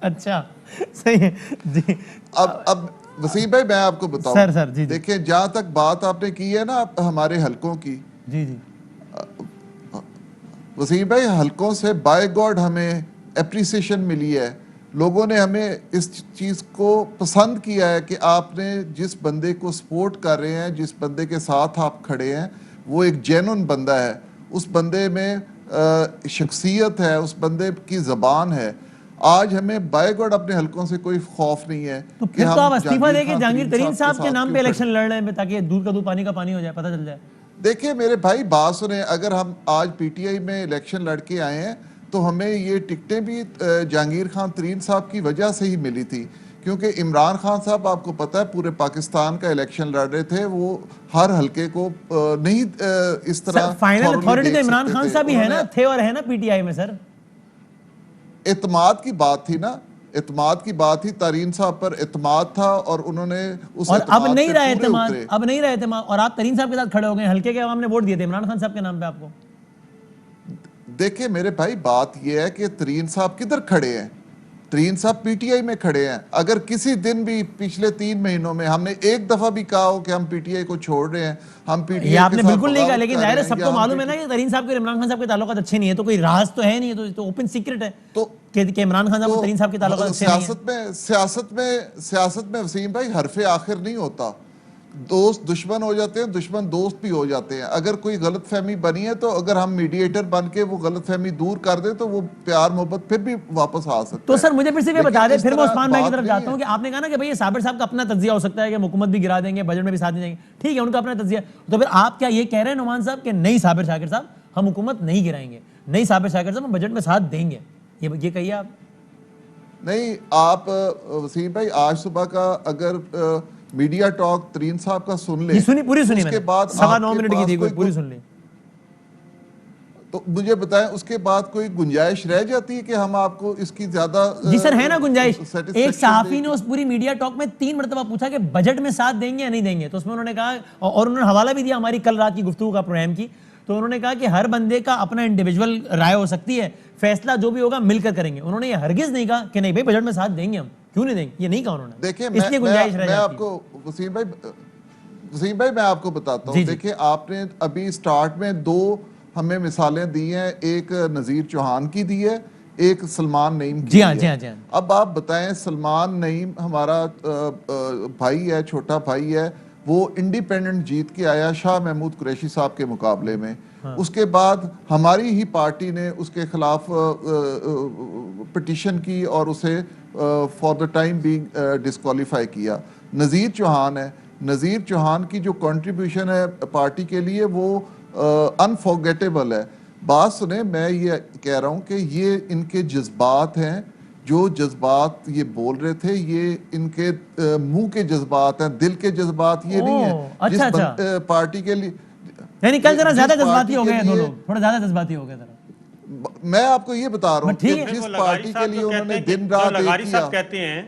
अच्छा सही है जी। अब वसीम भाई मैं आपको बताऊं, सर जी देखिए जहां तक बात आपने की है ना हमारे हलकों की, जी जी वसीम भाई हलकों से बाय गॉड हमें एप्रिसिएशन मिली है, लोगों ने हमें इस चीज़ को पसंद किया है कि आपने जिस बंदे को सपोर्ट कर रहे हैं, जिस बंदे के साथ आप खड़े हैं, वो एक जेन्युइन बंदा है, उस बंदे में शख्सियत है, उस बंदे की ज़बान है। आज हमें बाय गॉड अपने हलकों से कोई खौफ नहीं है तो कि फिर तो हम आप इस्तीफा देके जहांगीर तरीन साहब के साथ नाम क्यों पे खड़े। इलेक्शन लड़ रहे हैं ताकि दूध का दूध पानी का पानी हो जाए, पता चल जाए। देखिए मेरे भाई बात सुने, अगर हम आज पीटीआई में इलेक्शन लड़के आए हैं तो हमें ये टिकटें भी जहांगीर खान तरीन साहब की वजह से ही मिली थी, क्योंकि इमरान खान साहब आपको पता है पूरे पाकिस्तान का इलेक्शन लड़ रहे थे, वो हर हल्के को नहीं इस तरह फाइनल अथॉरिटी तो इमरान खान साहब ही है ना, थे और है ना पीटीआई में। सर एतमाद की बात थी ना, एतमाद की बात थी, तरीन साहब पर एतमाद था और उन्होंने उस और अब नहीं रहा एतमाद, अब नहीं रहा एतमाद, और आप तरीन साहब के साथ खड़े हो गए, हल्के के आवाम ने वोट दिए थे इमरान खान साहब के नाम पे आपको। देखिए मेरे भाई बात यह है कि तरीन साहब किधर खड़े हैं, तरीन साहब पीटीआई में खड़े हैं। अगर किसी दिन भी पिछले 3 महीनों में हमने एक दफा भी कहा हो कि हम पीटीआई को छोड़ रहे हैं, हम पीटीआई आपने बिल्कुल नहीं कहा, लेकिन जाहिर है सबको मालूम है ना कि तरीन साहब के इमरान खान साहब के ताल्लुकात अच्छे नहीं है, तो कोई राज तो है नहीं, तो ओपन सीक्रेट है तो कि इमरान खान साहब और तरीन साहब के ताल्लुकात अच्छे नहीं है। सियासत में वसीम भाई हरफे आखिर नहीं होता, दोस्त दुश्मन हो जाते हैं, दुश्मन दोस्त भी हो जाते हैं। अगर कोई गलत फहमी बनी है तो अगर हम मीडिएटर बन के वो गलत फहमी दूर कर दे तो वो प्यार मोहब्बत फिर भी वापस आ सकता है। तो सर मुझे फिर से बता दें, फिर मैं उस्मान भाई की तरफ जाता हूं कि आपने कहा ना कि भाई ये साबिर साहब का अपना तज्जिया हो सकता है कि हुकूमत भी गिरा देंगे, बजट में भी साथ नहीं देंगे, ठीक है उनका अपना तज्जिया, तो फिर आप क्या ये कह रहे हैं नुमान साहब कि नहीं साबिर शाकिर साहब हम हुकूमत नहीं गिराएंगे, नहीं साबिर शाकिर साहब हम बजट में साथ देंगे, ये कहिए आप। नहीं आप वसीम भाई आज सुबह का अगर मीडिया टॉक तरीन साहब का सुन ले, पूरी सुनी उसके बाद 9.25 मिनट की थी, पूरी सुन ली, तो मुझे बताएं उसके बाद कोई गुंजाइश रह जाती है कि हम आपको इसकी ज्यादा जी सर है ना गुंजाइश। एक सहाफी ने उस पूरी मीडिया टॉक में 3 मरतबा पूछा कि बजट में साथ देंगे या नहीं देंगे, तो उसमें उन्होंने कहा, और उन्होंने हवाला भी दिया हमारी कल रात की गुफ्तगू का प्रोग्राम की, तो उन्होंने कहा कि हर बंदे का अपना इंडिविजुअल राय हो सकती है, फैसला जो भी होगा मिलकर करेंगे। उन्होंने ये हरगिज नहीं कहा कि नहीं भाई बजट में साथ देंगे हम, क्यों नहीं देंगे, ये नहीं कहा उन्होंने। देखिए इसलिए गुंजाइश रह मैं आपको वसीम भाई मैं आपको बताता हूँ, देखिए आपने अभी स्टार्ट में 2 हमें मिसालें दी हैं, एक नज़ीर चौहान की दी है, एक सलमान नईम की है। अब आप बताएं, सलमान नईम हमारा भाई है, छोटा भाई है, वो इंडिपेंडेंट जीत के आया शाह महमूद कुरैशी साहब के मुकाबले में। उसके बाद हमारी ही पार्टी ने उसके खिलाफ पिटीशन की और उसे for the time being disqualify किया। नज़ीर चौहान है, नज़ीर चौहान की जो कंट्रीब्यूशन है पार्टी के लिए वो अनफॉरगेटेबल है। बात सुने, मैं ये कह रहा हूँ कि ये इनके जज्बात हैं, जो जज्बात ये बोल रहे थे ये इनके मुंह के जज्बात हैं, दिल के जज्बात ये नहीं है। अच्छा। पार्टी के लिए यानी कल जरा ज्यादा जज्बाती हो गए हैं दोनों, थोड़ा ज्यादा जज्बाती हो गए जरा। मैं आपको ये बता रहा हूँ कि जिस पार्टी के लिए उन्होंने दिन रात लगारी साहब कहते हैं,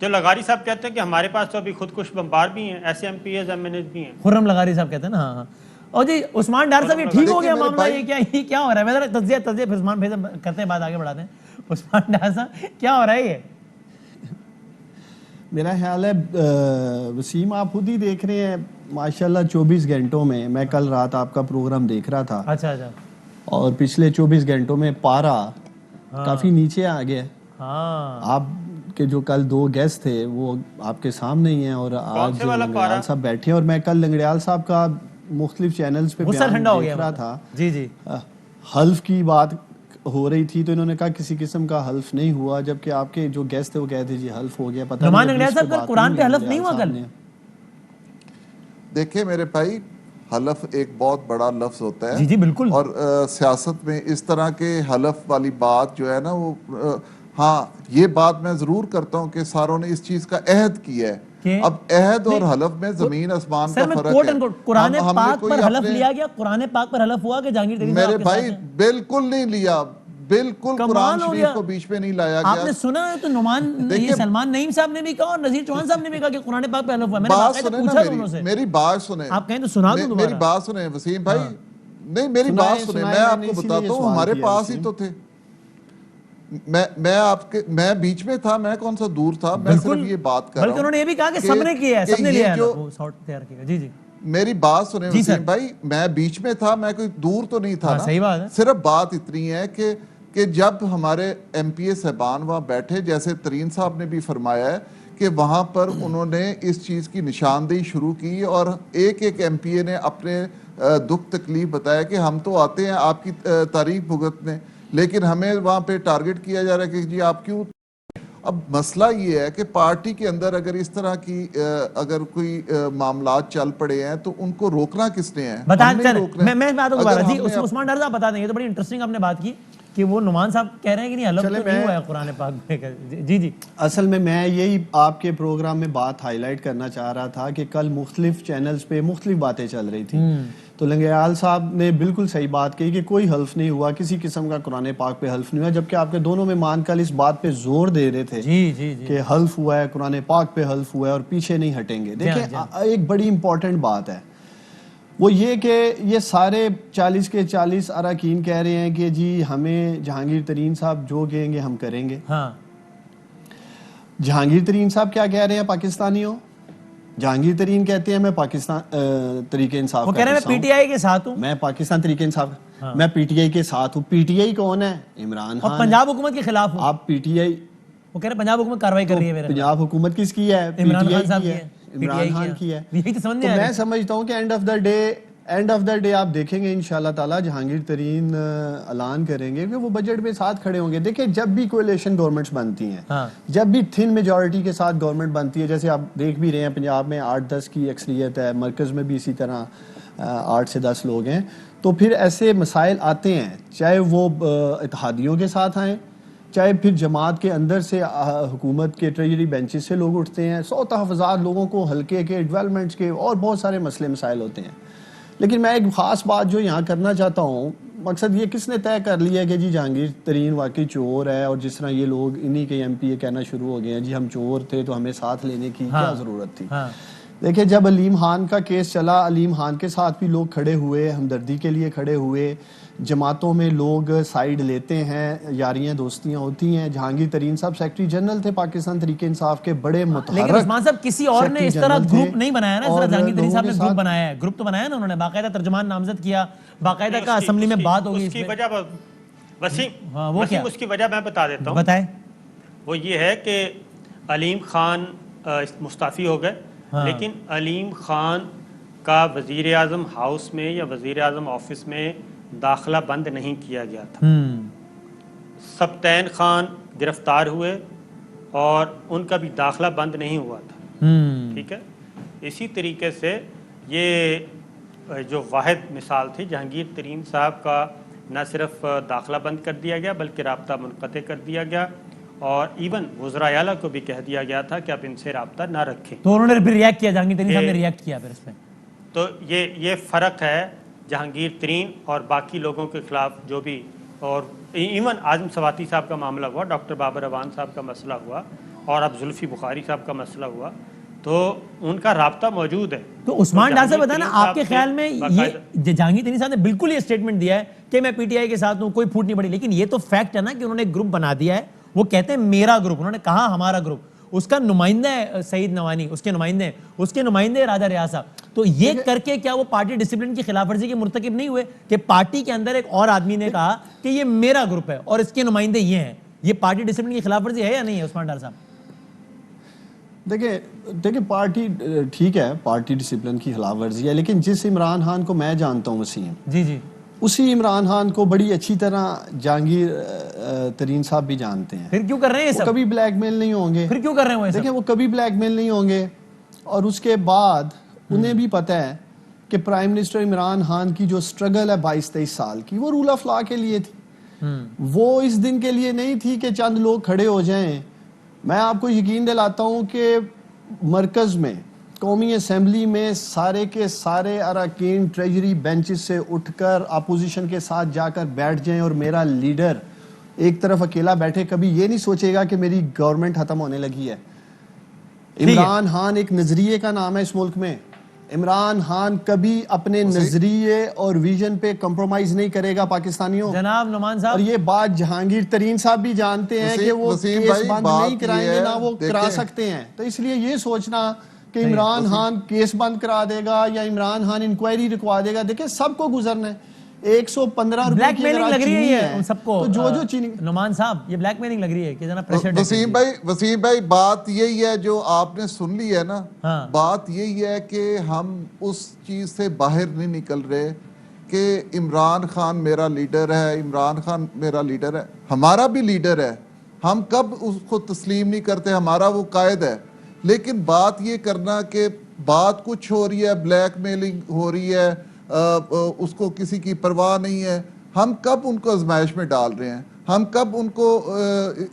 जो लगारी साहब कहते हैं कि हमारे पास तो अभी खुदकुश बम्बार भी हैं, ऐसे एमपीएस एमएनएस भी हैं। खुर्रम लगारी साहब कहते हैं ना। हाँ और जी उस्मान डार साहब ये ठीक हो गया मामला, ये क्या हो रहा है? मैं जरा तज्जिया उस्मान भाई से करते हैं, बात आगे बढ़ाते हैं। उस्मान डार साहब क्या हो रहा है ये? मेरा ख्याल है वसीम आप खुद ही देख रहे हैं माशाल्लाह 24 घंटों में, मैं कल रात आपका प्रोग्राम देख रहा था। अच्छा। और पिछले 24 घंटों में पारा काफी नीचे आ गया। आप के जो कल 2 गेस्ट थे वो आपके सामने ही हैं और आज लंगड़ियाल साहब बैठे हैं, और मैं कल लंगड़ियाल साहब का मुख्तलिफ चैनल्स पे बयान देख रहा था। जी हल्फ की बात हो रही थी तो इन्होंने कहा किसी किस्म का हल्फ नहीं हुआ, जबकि आपके जो गेस्ट थे वो कहते जी हल्फ हो गया। पता नहीं कुरान पे हल्फ नहीं हुआ कल। देखिए मेरे भाई, हलफ एक बहुत बड़ा लफ्ज होता है। जी बिल्कुल। और सियासत में इस तरह के हलफ वाली बात जो है ना वो हाँ ये बात मैं जरूर करता हूँ कि सारों ने इस चीज का अहद किया है। अब अहद और हलफ में जमीन आसमान का फर्क है। कुरान पाक पर हलफ लिया गया, कुरान पाक पर हलफ हुआ कि जहांगीर तरीन मेरे भाई बिल्कुल नहीं लिया, बिल्कुल कुरान शरीफ को बीच में नहीं लाया गया। आपने सुना है तो नुमान ये सलमान नईम साहब ने भी कहा और नज़ीर चौहान साहब ने भी कहा कि कुरान पाक पे हलफ हुआ। मैंने बाकायदा पूछा दोनों से। मेरी बात सुने, आप कहें तो सुना दो दोबारा। मेरी बात सुने वसीम भाई, नहीं मेरी बात सुने, मैं आपको बताता हूँ हमारे पास ही तो थे। मैं बीच में था, मैं कौन सा दूर था, मैं सिर्फ ये बात कर रहा हूं। बल्कि उन्होंने ये भी कहा कि सबने किया है, सबने लिया है वो शॉट तैयार किया। जी जी, मेरी बात सुने वसीम भाई, मैं बीच में था, मैं कोई दूर तो नहीं था ना। सही बात है। सिर्फ बात इतनी है कि जब हमारे एमपीए साहबान वहाँ बैठे, जैसे तरीन साहब ने भी फरमाया है कि वहाँ पर उन्होंने इस चीज़ की निशानदेही शुरू की और एक एक एमपीए ने अपने दुख तकलीफ बताया कि हम तो आते हैं आपकी तारीफ भुगतने, लेकिन हमें वहाँ पे टारगेट किया जा रहा है कि जी आप क्यों। अब मसला ये है कि पार्टी के अंदर अगर इस तरह की अगर कोई मामलात चल पड़े हैं तो उनको रोकना किसने है? मैं बात दोबारा जी, उस्मान डार साहब बता देंगे। तो बड़ी इंटरेस्टिंग आपने बात की कि वो नुमान साहब कह रहे हैं कि नहीं हलफ तो नहीं हुआ है कुरान पाक में। जी जी, असल में मैं यही आपके प्रोग्राम में बात हाईलाइट करना चाह रहा था कि कल मुख्तलिफ चैनल्स पे मुख्तलिफ बातें चल रही थी। तो लंगेयाल साहब ने बिल्कुल सही बात कही कि कोई हल्फ नहीं हुआ, किसी किस्म का कुरान पाक पे हल्फ नहीं हुआ, जबकि आपके दोनों मेहमान कल इस बात पे जोर दे रहे थे कि हल्फ हुआ है, कुरान पाक पे हल्फ हुआ है और पीछे नहीं हटेंगे। देखिए एक बड़ी इंपॉर्टेंट बात है वो ये कि ये सारे 40 के 40 अरकान कह रहे हैं कि जी हमें जहांगीर तरीन साहब जो कहेंगे हम करेंगे। हाँ। जहांगीर तरीन साहब क्या कह रहे हैं पाकिस्तानियों? जहांगीर तरीन कहते हैं मैं पाकिस्तान तरीके इंसाफ, वो कह रहे हैं मैं पीटीआई के साथ हूं, मैं पाकिस्तान तरीके इंसाफ, मैं पीटीआई के साथ हूं। पीटीआई कौन है? इमरान खान। और पंजाब हुकूमत के खिलाफ हूं। आप पीटीआई, वो कह रहे हैं पंजाब हुकूमत कार्रवाई कर रही है। पंजाब हुकूमत किसकी है? इमरान खान साहब की है, इमरान खान की है। यही तो समझ में तो आ रहा है। मैं समझता हूं कि एंड ऑफ द डे आप देखेंगे इंशाल्लाह ताला जहांगीर तरीन ऐलान करेंगे कि वो बजट में साथ खड़े होंगे। देखिए जब भी कोalition गवर्नमेंट्स बनती हैं, जब भी थिन मेजॉरिटी के साथ गवर्नमेंट बनती है, जैसे आप देख भी रहे हैं पंजाब में 8-10 की अक्सरियत है, मरकज़ में भी इसी तरह 8 से 10 लोग हैं, तो फिर ऐसे मसाइल आते हैं, चाहे वो इत्तेहादियों के साथ आएँ, चाहे फिर जमात के अंदर से हुकूमत के ट्रेजरी बेंचेस से लोग उठते हैं, 100 तहफ़्फ़ुज़ात लोगों को हल्के के डेवलपमेंट्स के और बहुत सारे मसले मसाइल होते हैं। लेकिन मैं एक ख़ास बात जो यहाँ करना चाहता हूँ, मकसद ये किसने तय कर लिया कि जी जहांगीर तरीन वाकई चोर है, और जिस तरह ये लोग इन्हीं के एमपीए कहना शुरू हो गए हैं जी हम चोर थे तो हमें साथ लेने की क्या ज़रूरत थी। देखिए जब अलीम खान का केस चला, अलीम खान के साथ भी लोग खड़े हुए, हमदर्दी के लिए खड़े हुए, जमातों में लोग साइड लेते हैं, यारियां दोस्तियां होती हैं। जहांगीर तरीन साहब सेक्रेटरी जनरल थे पाकिस्तान तरीके इंसाफ के, बड़े मुतहर्रिक। लेकिन उस्मान साहब किसी और ने इस तरह ग्रुप नहीं बनाया ना, इस तरह जहांगीर तरीन साहब ने ग्रुप बनाया है। ग्रुप तो बनाया ना उन्होंने, बाकायदा तर्जुमान नामजद किया, बाकायदा का असेंबली में बात होगी। उसकी वजह वसीम, वो क्या उसकी वजह मैं बता देता हूँ। बताएं। वो ये है कि अलीम खान मुस्ताफ़ी हो गए, लेकिन अलीम खान का वज़ीर आज़म हाउस में या वज़ीर आज़म ऑफिस में दाखिला बंद नहीं किया गया था। सब्तैन खान गिरफ्तार हुए और उनका भी दाखिला बंद नहीं हुआ था। ठीक है, इसी तरीके से ये जो वाहिद मिसाल थी, जहांगीर तरीन साहब का न सिर्फ दाखिला बंद कर दिया गया बल्कि राब्ता मुनक़ते कर दिया गया, और इवन वज़राए आला को भी कह दिया गया था कि आप इनसे राब्ता ना रखें। तो उन्होंने फिर रिएक्ट किया, जहांगीर तरीन साहब ने रिएक्ट किया फिर इस पे। तो ये फ़र्क है जहांगीर तरीन और बाकी लोगों के खिलाफ जो भी, और इवन आज़म सवाती साहब का मामला हुआ, डॉक्टर बाबर अवान साहब का मसला हुआ, और अब जुल्फ़ी बुखारी साहब का मसला हुआ, तो उनका राब्ता मौजूद है। तो उस्मान डार साहब बताना, आपके ख्याल में ये जहांगीर तरीन साहब ने बिल्कुल ये स्टेटमेंट दिया है कि मैं पीटीआई के साथ हूँ, कोई फूट नहीं पड़ी, लेकिन ये तो फैक्ट है ना कि उन्होंने ग्रुप बना दिया है। वो कहते हैं मेरा ग्रुप, उन्होंने कहा हमारा ग्रुप, उसका नुमाइंदा है सईद नवानी, उसके नुमाइंदे राजा रियाज साहब। तो ये करके क्या वो पार्टी डिसिप्लिन की खिलाफवर्जी के मुर्तकिब नहीं हुए कि पार्टी के अंदर एक और आदमी ने कहा कि ये मेरा ग्रुप है और इसके नुमाइंदे ये हैं? ये पार्टी डिसिप्लिन की खिलाफवर्जी है या नहीं है उस्मान डार साहब? देखिए पार्टी ठीक है, पार्टी डिसिप्लिन की खिलाफवर्जी है, लेकिन जिस इमरान खान को मैं जानता हूँ वसीम, जी, उसी इमरान खान को बड़ी अच्छी तरह जहांगीर तरीन साहब भी जानते हैं। फिर क्यों कर रहे हैं ये सब? कभी ब्लैकमेल नहीं होंगे। फिर क्यों कर रहे हैं? देखिए वो कभी ब्लैकमेल नहीं होंगे, और उसके बाद उन्हें भी पता है कि प्राइम मिनिस्टर इमरान खान की जो स्ट्रगल है 22-23 साल की, वो रूल ऑफ लॉ के लिए थी, वो इस दिन के लिए नहीं थी कि चंद लोग खड़े हो जाएं। मैं आपको यकीन दिलाता हूं कि मरकज में, कौमी असेंबली में सारे के सारे अरकान ट्रेजरी बेंचेस से उठकर अपोजिशन के साथ जाकर बैठ जाएं और मेरा लीडर एक तरफ अकेला बैठे, कभी ये नहीं सोचेगा कि मेरी गवर्नमेंट खत्म होने लगी है। इमरान खान एक नजरिए का नाम है इस मुल्क में, इमरान खान कभी अपने नजरिए और विजन पे कंप्रोमाइज नहीं करेगा पाकिस्तानियों। जनाब नुमान साहब, और ये बात जहांगीर तरीन साहब भी जानते हैं कि वो केस बंद नहीं कराएंगे, ना वो करा सकते हैं। तो इसलिए ये सोचना कि इमरान खान केस बंद करा देगा या इमरान खान इंक्वायरी रुकवा देगा, देखिए सबको गुजरना है। 115 रुपए ब्लैकमेलिंग लग रही है उन सबको। तो जो चीनी, नुमान साहब ये ब्लैकमेलिंग लग रही है कि जना प्रेशर। वसीम भाई बात यही है जो आपने सुन ली है ना। हाँ। बात यही है कि हम उस चीज से बाहर नहीं निकल रहे कि इमरान खान मेरा लीडर है, इमरान खान मेरा लीडर है। हमारा भी लीडर है, हम कब उसको तस्लीम नहीं करते, हमारा वो कायद है। लेकिन बात ये करना कि बात कुछ हो रही है, ब्लैकमेलिंग हो रही है, उसको किसी की परवाह नहीं है, हम कब उनको आजमाइश में डाल रहे हैं, हम कब उनको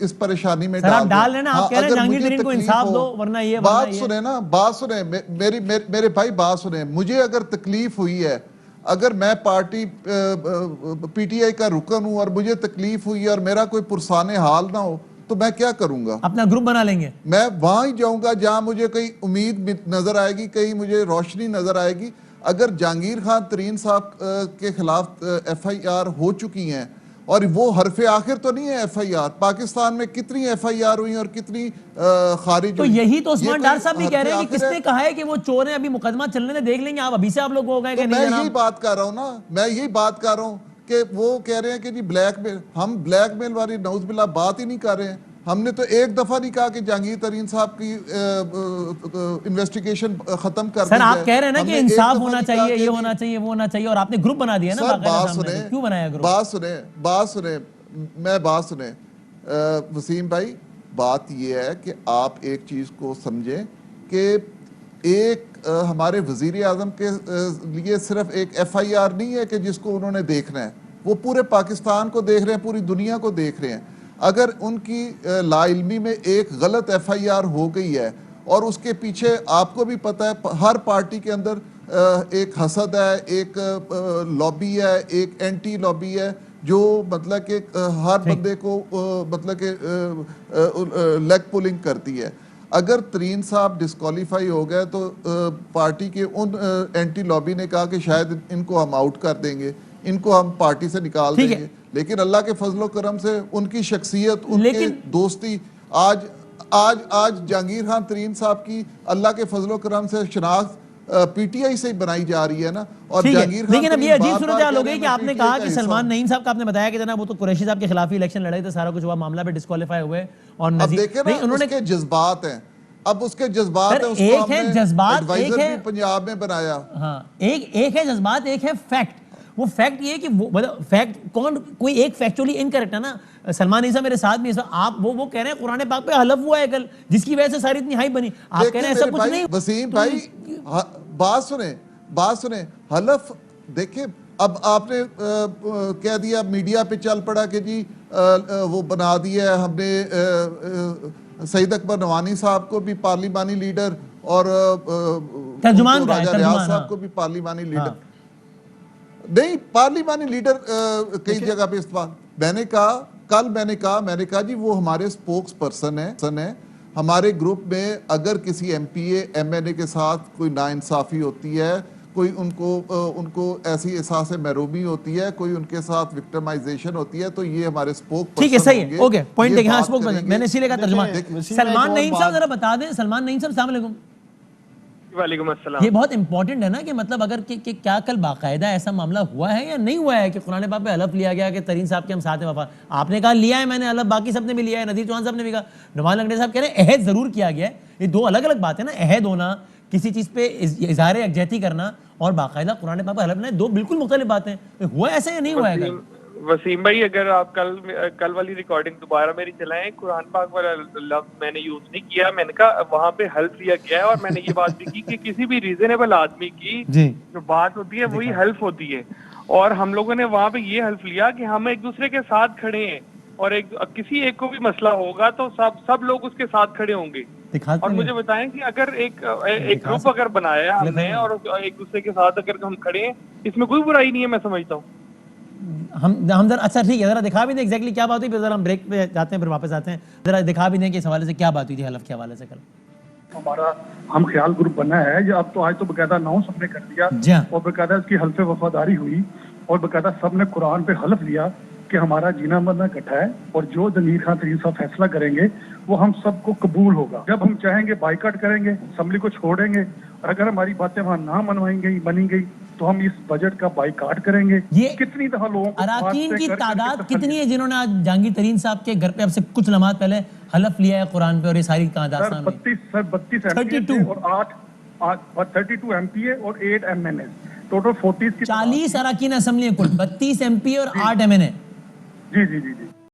इस परेशानी में डाल रहे हैं। आप कह रहे हैं जहांगीर तरीन को इंसाफ दो वरना ये बात सुने ना, बात सुने मेरे भाई, बात सुने। मुझे अगर तकलीफ हुई है, अगर मैं पार्टी पीटीआई का रुकन हूं और मुझे तकलीफ हुई है और मेरा कोई पुरसाने हाल ना हो तो मैं क्या करूंगा? अपना ग्रुप बना लेंगे। मैं वहां ही जाऊंगा जहां मुझे कहीं उम्मीद नजर आएगी, कहीं मुझे रोशनी नजर आएगी। अगर जहांगीर खान तरीन साहब के खिलाफ FIR हो चुकी हैं और वो हरफे आखिर तो नहीं है FIR, पाकिस्तान में कितनी FIR हुई और कितनी खारिज तो हुई। यही तो उस्मान डार साहब भी कह रहे हैं कि किसने कहा है कि वो चोर है, अभी मुकदमा चलने दे, देख लेंगे। आप अभी से आप लोग हो गए कि नहीं? मैं यही बात कर रहा हूँ ना, मैं यही बात कर रहा हूँ कि वो कह रहे हैं कि जी ब्लैकमेल, हम ब्लैकमेल वाली नौज़बिल्लाह बात ही नहीं कर रहे हैं। हमने तो एक दफा नहीं कहा कि जहांगीर तरीन साहब की इन्वेस्टिगेशन खत्म कर दी सर, आप कह रहे हैं ना कि इंसाफ होना चाहिए, ये होना चाहिए, वो होना चाहिए, और आपने ग्रुप बना दिया ना। सर बात सुने, क्यों बनाया ग्रुप? बात सुने, मैं बात सुने वसीम भाई, बात ये है कि आप एक चीज को समझें कि एक हमारे वजीर आजम के लिए सिर्फ एक FIR नहीं है कि जिसको उन्होंने देखना है, वो पूरे पाकिस्तान को देख रहे हैं, पूरी दुनिया को देख रहे हैं। अगर उनकी लाइल्मी में एक गलत FIR हो गई है और उसके पीछे आपको भी पता है हर पार्टी के अंदर एक हसद है, एक लॉबी है, एक एंटी लॉबी है जो मतलब कि हर बंदे को मतलब कि लेग पुलिंग करती है। अगर तरीन साहब डिस्क्वालीफाई हो गए तो पार्टी के उन एंटी लॉबी ने कहा कि शायद इनको हम आउट कर देंगे, इनको हम पार्टी से निकाल देंगे। लेकिन अल्लाह के फजलो करम से उनकी शख्सियत, उनकी दोस्ती, आज जहांगीर खान तरीन साहब की अल्लाह के फजलो करम से शनाख्त PTI से ही बनाई जा रही है ना। और जहांगीर खान, लेकिन अब ये अजीब सूरत हाल हो गई कि आपने कहा कि सलमान नईम साहब का आपने बताया कि जना वो तो कुरैशी साहब के खिलाफ ही इलेक्शन लड़े थे, सारा कुछ हुआ, मामला पे डिस्क्वालीफाई हुए। और उन्होंने जज्बात हैं, अब उसके जज्बात है, उसको एक है जज्बात, एक है पंजाब में बनाया। हाँ, एक है जज्बात, एक है फैक्ट। वो फैक्ट ये कि मतलब फैक्ट कौन, कोई एक फैक्चुअली इनकरेक्ट है ना। सलमान ईसा मेरे साथ में आप वो कह रहे हैं कुरान पाक पे हलफ हुआ है कल, जिसकी वजह से सारी इतनी हाइप बनी। आप कह रहे हैं ऐसा कुछ नहीं। वसीम भाई बात सुने, हलफ देखिए, अब आपने कह दिया, मीडिया पे चल पड़ा कि जी वो बना दिया हमने सईद अकबर नवानी साहब को भी पार्लिमानी लीडर और तर्जुमान राजा रियाज साहब को भी पार्लिमानी लीडर नहीं, पार्लिमानी लीडर कई जगह पे इस्तेमाल। मैंने कहा जी वो हमारे स्पोक्स पर्सन है। हमारे ग्रुप में अगर किसी MPA MNA के साथ कोई नाइंसाफी होती है, कोई उनको ऐसी एहसास महरूमी होती है, कोई उनके साथ विक्टिमाइजेशन होती है, तो ये हमारे स्पोक पर्सन, ठीक है, सही है, ओके, पॉइंट देखिए। हाँ, स्पोक पर्सन, मैंने इसीलिए कहा तर्जुमान। सलमान नईम साहब जरा बता दें। सलमान नईम साहब अस्सलाम वालेकुम। वालेकुम अस्सलाम। ये बहुत इंपॉर्टेंट है ना कि मतलब अगर कि क्या कल बाकायदा ऐसा मामला हुआ है या नहीं हुआ है कि कुरान पाक पे हलफ लिया गया कि तरीन साहब के हम साथ हैं वफा? आपने कहा लिया है मैंने हलफ, बाकी सबने भी लिया है, नदीर चौहान साहब ने भी कहा, नुमान लंगड़े साहब कह रहे हैं अहद जरूर किया गया है। ये दो अलग अलग बातें ना, अहद होना, किसी चीज पे इजहार यकजहती करना, और बाकायदा कुरान पाक पे हलफ लेना, दो बिल्कुल मुख्तलिफ बातें। हुआ ऐसा या नहीं हुआ है? वसीम भाई, अगर आप कल वाली रिकॉर्डिंग दोबारा मेरी चलाएं, कुरान पाक वाला लफ्ज मैंने यूज नहीं किया। मैंने कहा वहाँ पे हल्फ लिया गया है, और मैंने ये बात भी की कि किसी भी रीजनेबल आदमी की जो बात होती है वही हल्फ होती है। और हम लोगों ने वहाँ पे ये हल्फ लिया कि हम एक दूसरे के साथ खड़े हैं, और किसी एक को भी मसला होगा तो सब लोग उसके साथ खड़े होंगे। और मुझे बताएं कि अगर एक ग्रुप अगर बनाया है हमने और एक दूसरे के साथ अगर हम खड़े हैं, इसमें कोई बुराई नहीं है, मैं समझता हूँ। हम जरा, अच्छा ठीक है, जरा दिखा भी दें एग्जैक्टली क्या बात हुई, फिर जरा हम ब्रेक पे जाते हैं, फिर वापस आते हैं। जरा दिखा भी दें कि इस हवाले से क्या बात हुई थी हलफ के हवाले से कल। हमारा हम ख्याल ग्रुप बना है, ये अब तो आज तो बकायदा अनाउंस हमने कर दिया जी हाँ। और बकायदा इसकी हल्फ वफादारी हुई और बकायदा सबने कुरान पे हल्फ लिया कि हमारा जीना मरना इकट्ठा है और जो जमीर खान तरीन साहब फैसला करेंगे वो हम सबको कबूल होगा। जब हम चाहेंगे बाइकआउट करेंगे, असेंबली को छोड़ेंगे और अगर हमारी बातें वहाँ ना बनी गई तो हम इस बजट का बाइकआउट करेंगे। ये कितनी दफा लोगों को अराकीन की तादाद कितनी है जिन्होंने आज जहांगीर तरीन साहब के घर पे अब से कुछ लम्हात पहले हलफ लिया है कुरान पे और ये सारी दास्तान में? 32 एमपीए और 32 एमपीए और 8 एमएनए, टोटल 40 की 40 अराकीन असेंबली कुल 32 एमपी और 8 एमएनए। जी।